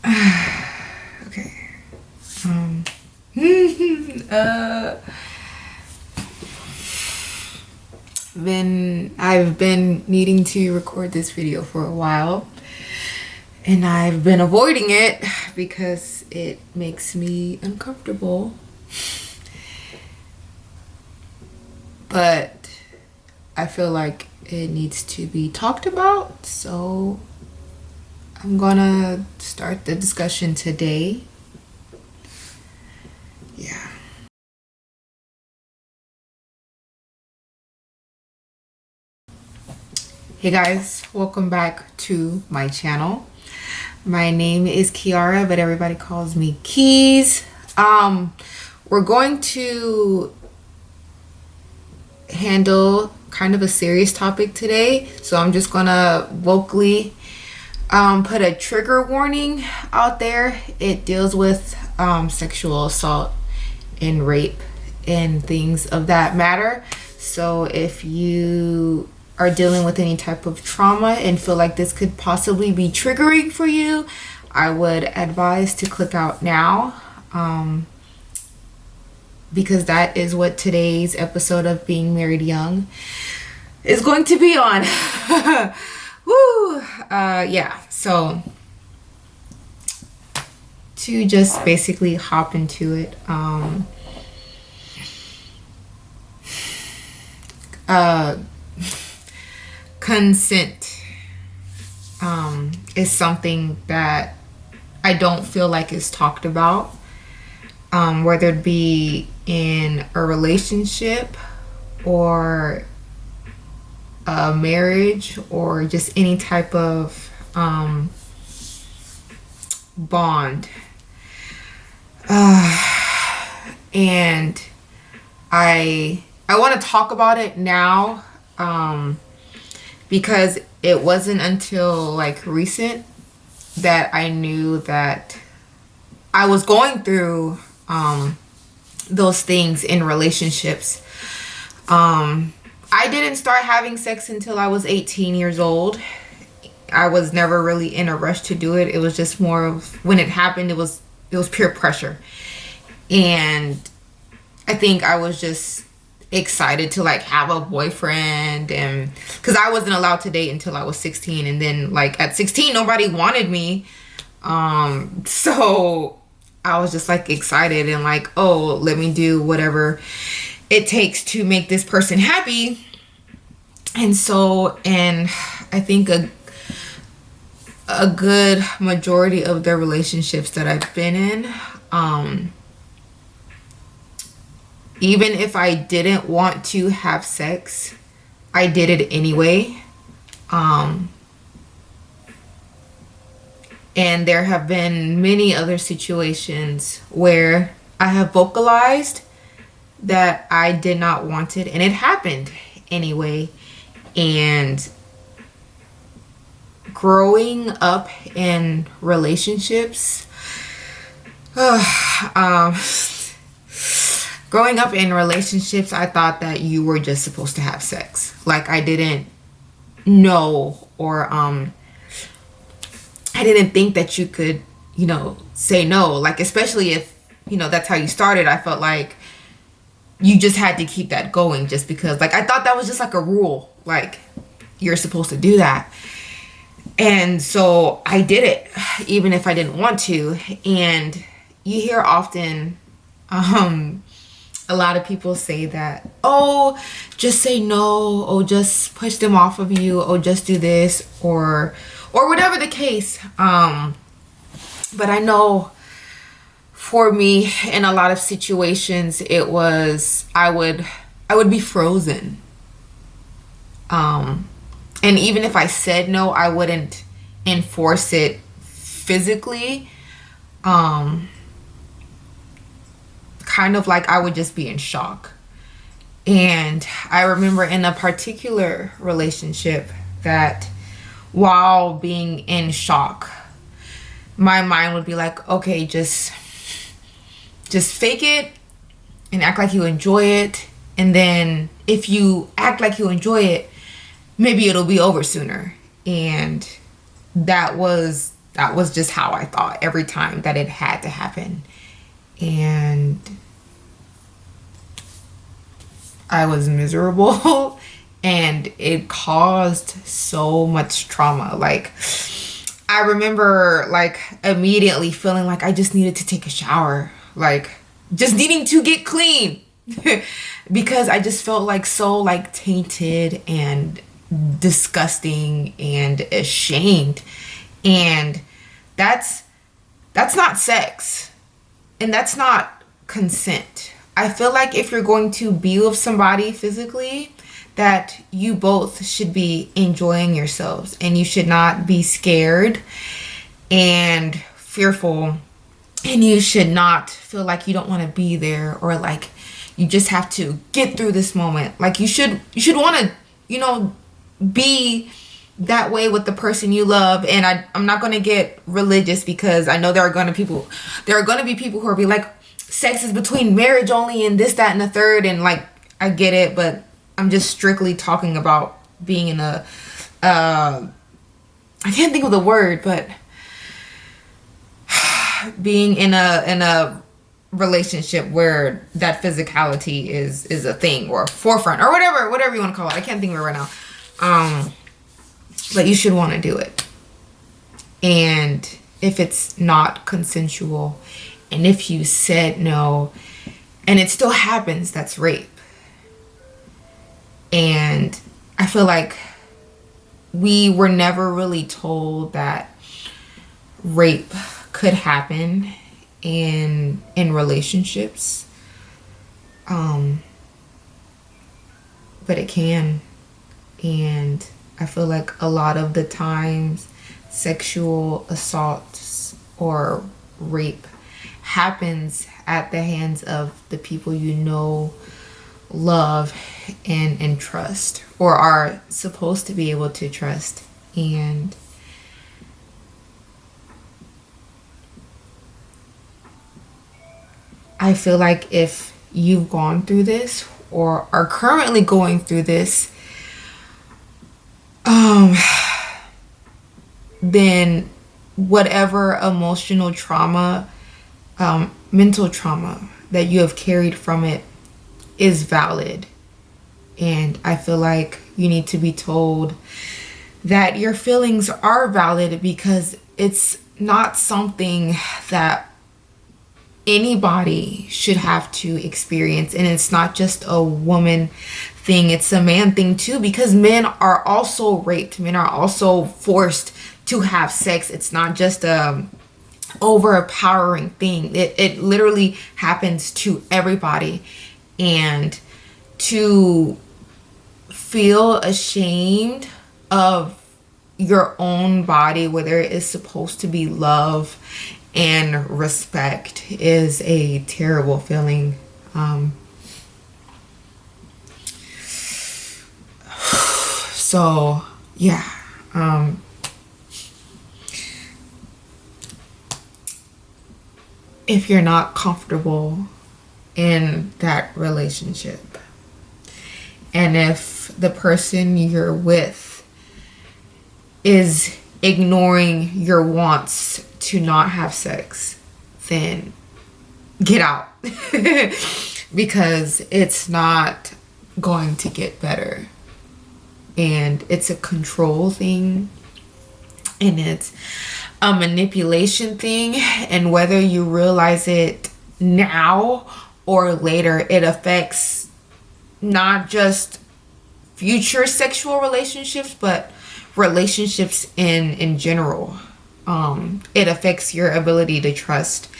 Okay. I've been needing to record this video for a while, and I've been avoiding it because it makes me uncomfortable. But I feel like it needs to be talked about, so I'm gonna start the discussion today. Yeah. Hey guys, welcome back to my channel. My name is Kiara, but everybody calls me Keys. We're going to handle kind of a serious topic today, so I'm just gonna vocally put a trigger warning out there. It deals with sexual assault and rape and things of that matter. So if you are dealing with any type of trauma and feel like this could possibly be triggering for you, I would advise to click out now, because that is what today's episode of Being Married Young is going to be on. Woo! Yeah, so to just basically hop into it, consent is something that I don't feel like is talked about, whether it be in a relationship or a marriage or just any type of bond. And I want to talk about it now, because it wasn't until like recent that I knew that I was going through those things in relationships. I didn't start having sex until I was 18 years old. I was never really in a rush to do it. It was just more of, when it happened, it was peer pressure. And I think I was just excited to like have a boyfriend, and because I wasn't allowed to date until I was 16, and then like at 16 nobody wanted me, so I was just like excited and like, oh, let me do whatever it takes to make this person happy. And I think a good majority of the relationships that I've been in, even if I didn't want to have sex, I did it anyway. And there have been many other situations where I have vocalized that I did not want it, and it happened anyway. And growing up in relationships, I thought that you were just supposed to have sex. Like, I didn't know, or I didn't think that you could, say no. Like, especially if, that's how you started. I felt like you just had to keep that going just because, like, I thought that was just like a rule. Like, you're supposed to do that. And so I did it, even if I didn't want to. And you hear often, a lot of people say that, oh, just say no, or just push them off of you, or just do this, or whatever the case. But I know for me, in a lot of situations, it was, I would be frozen. And even if I said no, I wouldn't enforce it physically. Kind of like I would just be in shock. And I remember in a particular relationship that while being in shock, my mind would be like, okay, just fake it and act like you enjoy it. And then if you act like you enjoy it, maybe it'll be over sooner. And that was That was just how I thought every time that it had to happen. And I was miserable and it caused so much trauma. Like, I remember like immediately feeling like I just needed to take a shower, like just needing to get clean because I just felt like so like tainted and disgusting and ashamed. And that's not sex, and that's not consent. I feel like if you're going to be with somebody physically, that you both should be enjoying yourselves, and you should not be scared and fearful, and you should not feel like you don't want to be there, or like you just have to get through this moment. Like you should want to, be that way with the person you love. And I'm not going to get religious, because I know there are going to be people who are be like, sex is between marriage only and this, that, and the third. And like, I get it, but I'm just strictly talking about being in a, I can't think of the word, but being in a relationship where that physicality is a thing, or forefront, or whatever you want to call it. I can't think of it right now. But you should want to do it. And if it's not consensual, and if you said no, and it still happens, that's rape. And I feel like we were never really told that rape could happen in relationships. But it can. And I feel like a lot of the times sexual assaults or rape happens at the hands of the people you know, love, and trust, or are supposed to be able to trust. And I feel like if you've gone through this or are currently going through this, then whatever emotional trauma, mental trauma that you have carried from it is valid. And I feel like you need to be told that your feelings are valid, because it's not something that anybody should have to experience. And it's not just a woman thing, it's a man thing too, because men are also raped. Men are also forced to have sex. It's not just a overpowering thing. It literally happens to everybody. And to feel ashamed of your own body, whether it is supposed to be love and respect, is a terrible feeling. So yeah, if you're not comfortable in that relationship, and if the person you're with is ignoring your wants to not have sex, then get out. Because it's not going to get better. And it's a control thing, and it's a manipulation thing. And whether you realize it now or later, it affects not just future sexual relationships, but relationships in general. It affects your ability to trust.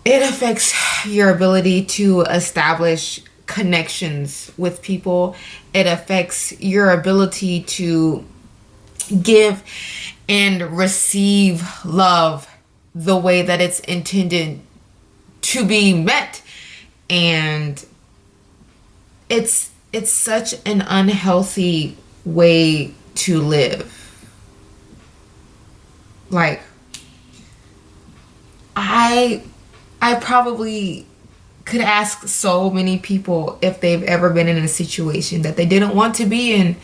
It affects your ability to establish connections with people. It affects your ability to give and receive love the way that it's intended to be met. And it's such an unhealthy way to live. Like, I probably could ask so many people if they've ever been in a situation that they didn't want to be in,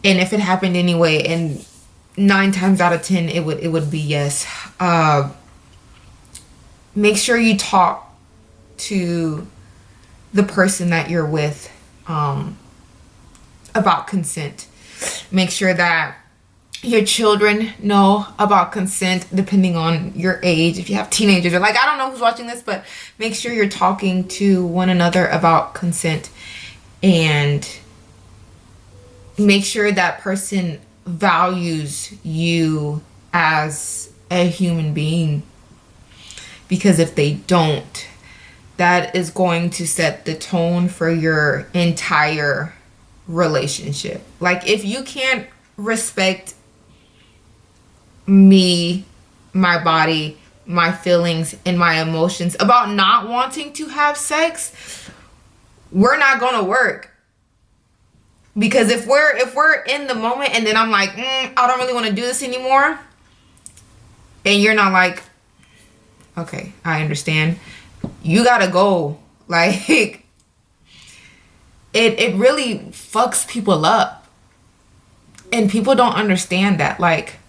and if it happened anyway. And 9 times out of 10 it would be yes. Make sure you talk to the person that you're with about consent. Make sure that your children know about consent, depending on your age. If you have teenagers, or like, I don't know who's watching this, but make sure you're talking to one another about consent, and make sure that person values you as a human being. Because if they don't, that is going to set the tone for your entire relationship. Like, if you can't respect me, my body, my feelings, and my emotions about not wanting to have sex, we're not gonna work. Because if we're in the moment and then I'm like, I don't really want to do this anymore, and you're not like, okay, I understand, you gotta go. Like, it really fucks people up, and people don't understand that. Like,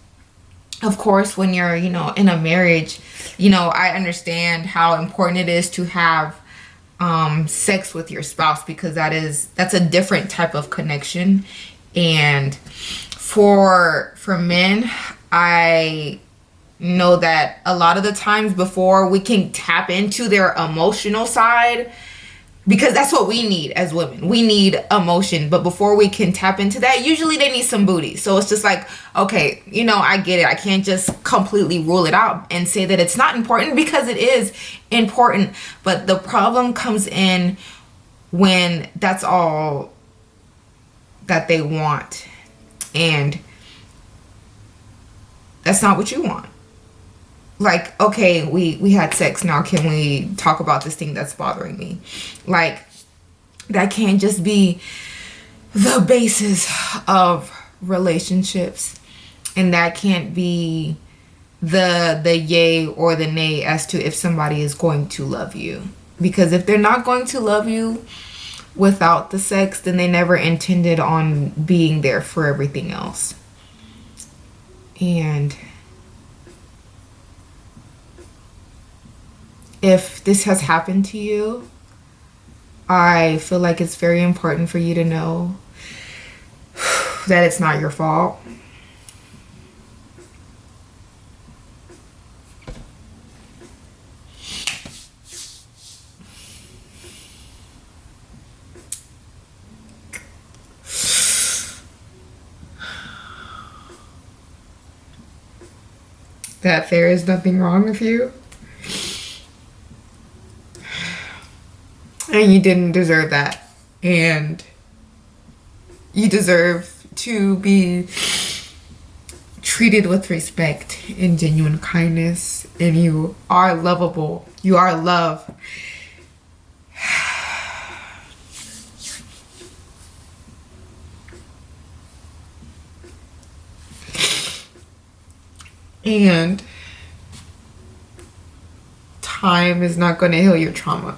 of course, when you're, in a marriage, I understand how important it is to have sex with your spouse, because that's a different type of connection. And for men, I know that a lot of the times, before we can tap into their emotional side, because that's what we need as women, we need emotion, but before we can tap into that, usually they need some booty. So it's just like, okay, I get it, I can't just completely rule it out and say that it's not important, because it is important. But the problem comes in when that's all that they want, and that's not what you want. Like, okay, we had sex, now can we talk about this thing that's bothering me? Like, that can't just be the basis of relationships, and that can't be the yay or the nay as to if somebody is going to love you. Because if they're not going to love you without the sex, then they never intended on being there for everything else. And if this has happened to you, I feel like it's very important for you to know that it's not your fault. That there is nothing wrong with you. And you didn't deserve that. And you deserve to be treated with respect and genuine kindness. And you are lovable. You are love. And time is not going to heal your trauma.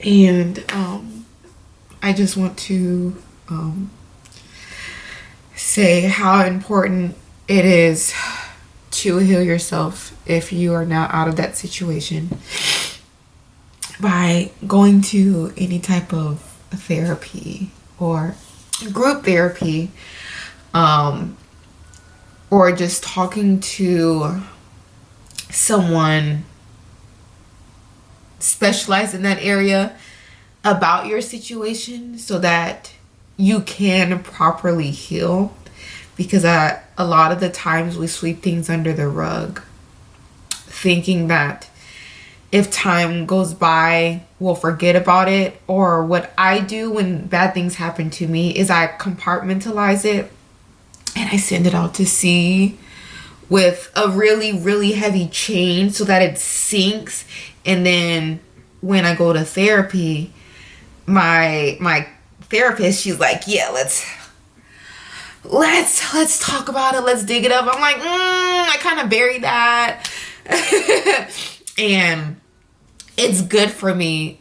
And I just want to say how important it is to heal yourself if you are now out of that situation, by going to any type of therapy or group therapy, or just talking to someone specialized in that area about your situation, so that you can properly heal. Because a lot of the times we sweep things under the rug, thinking that if time goes by, we'll forget about it. Or what I do when bad things happen to me is I compartmentalize it and I send it out to sea with a really, really heavy chain so that it sinks. And then when I go to therapy, my therapist, she's like, yeah, let's talk about it. Let's dig it up. I'm like, I kind of buried that. And it's good for me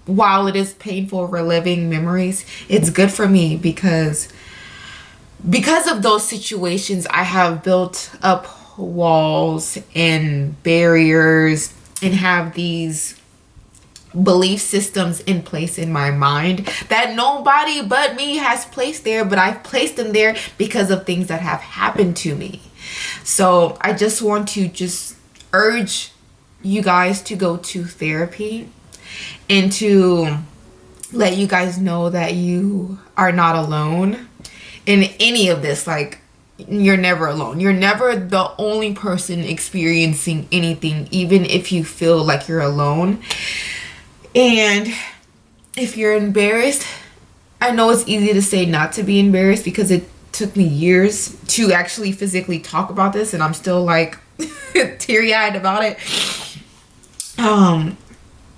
While it is painful reliving memories, it's good for me because of those situations. I have built up walls and barriers and have these belief systems in place in my mind that nobody but me has placed there, but I've placed them there because of things that have happened to me. So I just want to urge you guys to go to therapy and to let you guys know that you are not alone in any of this. Like, you're never alone. You're never the only person experiencing anything, even if you feel like you're alone. And if you're embarrassed, I know it's easy to say not to be embarrassed because it took me years to actually physically talk about this, and I'm still like teary-eyed about it.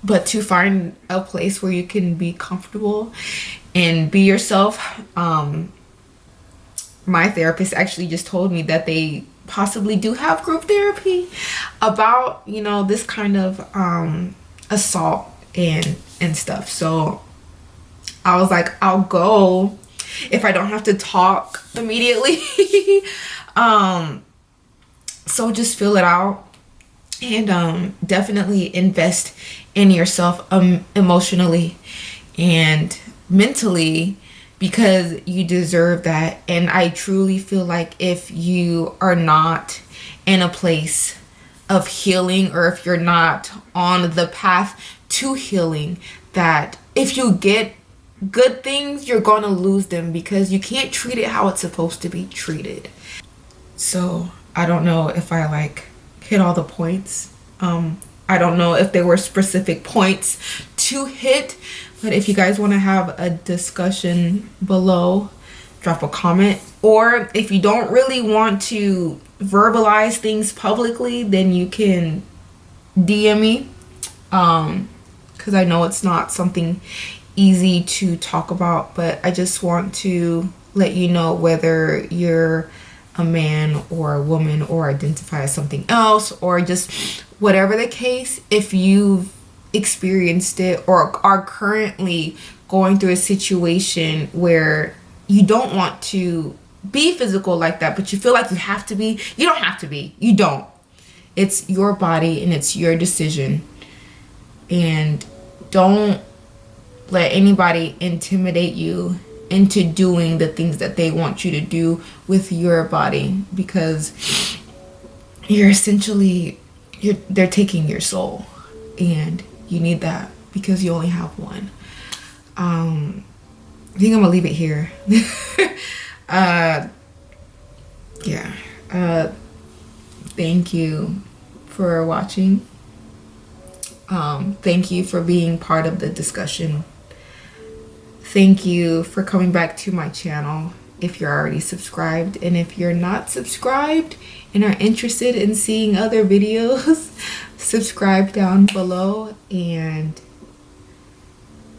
But to find a place where you can be comfortable and be yourself. My therapist actually just told me that they possibly do have group therapy about, you know, this kind of assault and stuff. So I was like, I'll go if I don't have to talk immediately. So just fill it out and definitely invest in yourself emotionally and mentally, because you deserve that. And I truly feel like if you are not in a place of healing, or if you're not on the path to healing, that if you get good things, you're gonna lose them because you can't treat it how it's supposed to be treated. So I don't know if I like hit all the points. I don't know if there were specific points to hit, but if you guys want to have a discussion below, drop a comment. Or if you don't really want to verbalize things publicly, then you can DM me, because I know it's not something easy to talk about, but I just want to let you know, whether you're a man or a woman or identify as something else, or just whatever the case, if you've experienced it or are currently going through a situation where you don't want to be physical like that, but you feel like you have to be, you don't have to be. You don't. It's your body and it's your decision. And don't let anybody intimidate you into doing the things that they want you to do with your body, because you're essentially, they're taking your soul, and you need that because you only have one. I think I'm gonna leave it here. Thank you for watching. Thank you for being part of the discussion. Thank you for coming back to my channel if you're already subscribed. And if you're not subscribed and are interested in seeing other videos, subscribe down below. And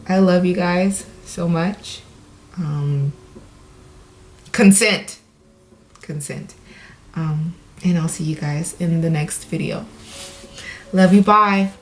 I love you guys so much. Consent. And I'll see you guys in the next video. Love you. Bye.